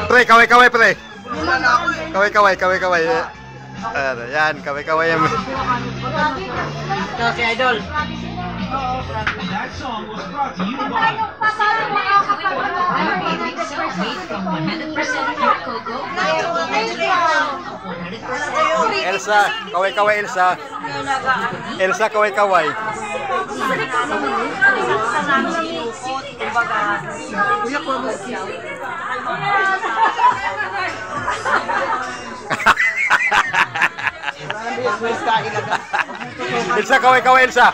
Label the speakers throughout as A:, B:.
A: Pre, kaway-kaway pre. Kaway-kaway. Yan, kaway-kaway yan.
B: Ito si Idol.
C: That song was brought to you by
A: Elsa, kaway-kaway Elsa. Elsa, kaway-kaway. Elsa, kaway-kaway Elsa.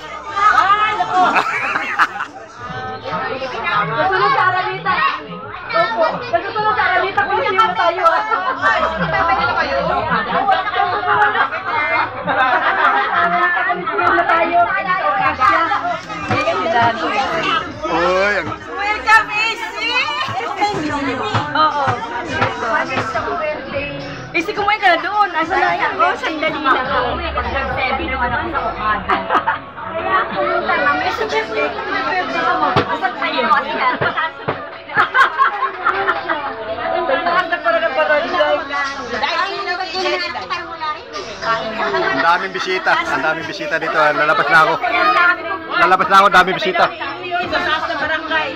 D: Kasunod sa Aralita. Opo. Kasunod sa Aralita kung sino tayo. Ay, pwede na kayo.
A: Uy,
D: Welcome, Isi! Oo. Isi, kumain ka na doon. Asa na yan? Oh, sandali na ako. Nag-7 naman ako sa Okada. Kaya pumunta na. May birthday ko. Birthday ko mo. Asa tayo?
A: ang daming bisita. Ang daming bisita dito. Lalabas na ako. Daming bisita.
B: Ito sa barangay.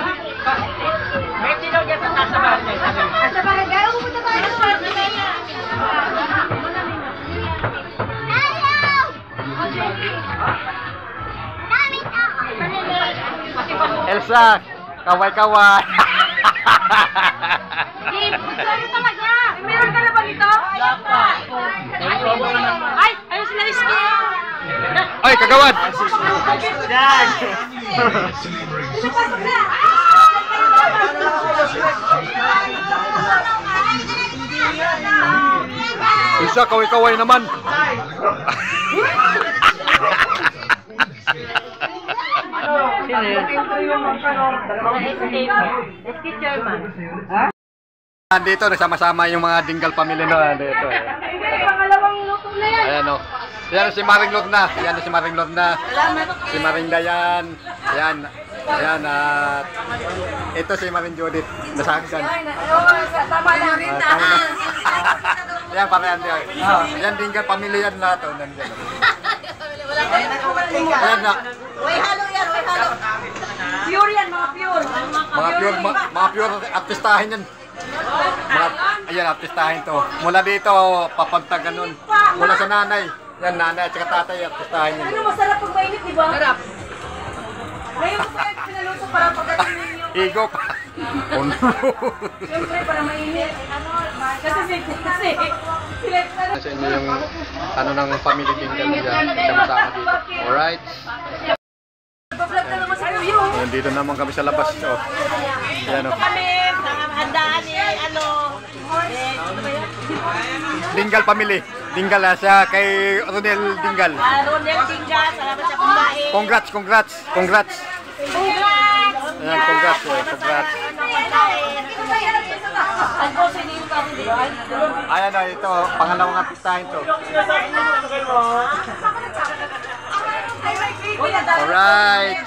B: Birthday daw dyan sa barangay.
D: Sa barangay, pumunta tayo sa barangay.
A: Elsa, kaway-kaway.
D: Sorry talaga. Meron ka na ba dito? Ay, ayos na iski.
A: Ay, kagawad.
B: Yan.
D: Pasok na.
A: Elsa, kaway-kaway naman. Dito nagsama-sama yung mga Dinggal family na dito.
D: Pangalawang luto na yan.
A: Ayan o. Yan si Maring Lorna. Si Maring Lorna. Si Maring Dayan. Ayan. Ayan at ito si Maring Judith. Nasagsan.
D: Tama na rin na.
A: Ayan parehan niya. Ayan Dinggal family yan lahat. Nandiyan. Ayan na.
D: Way halo yan, way halo. Pure yan, mga pure.
A: Mga pure artistahin yan. Ayan, artistahin to. Mula dito, papunta ganun. Mula sa nanay. Yan, nanay at saka tatay, artistahin yan.
D: Ano masarap pag mainit, di ba? Sarap. Ngayon ko yan pinaluto para pagdating ninyo.
A: Igo pa.
D: Siyempre, para mainit. Kasi
A: Sa inyo yung ano ng family Dinggal dyan. Sama-sama dito. Alright.
D: Pag-vlog ka naman sa iyo.
A: Ayan, dito naman kami sa labas. Oh. Ayan, oh.
B: Kami, handaan ni
A: Dinggal family. Dinggal siya kay Ronel Dinggal.
B: Ronel Dinggal, salamat sa kumain.
A: Congrats. Ayan, congrats. Ayan na, ito. Pangalawang artistahin to. Alright.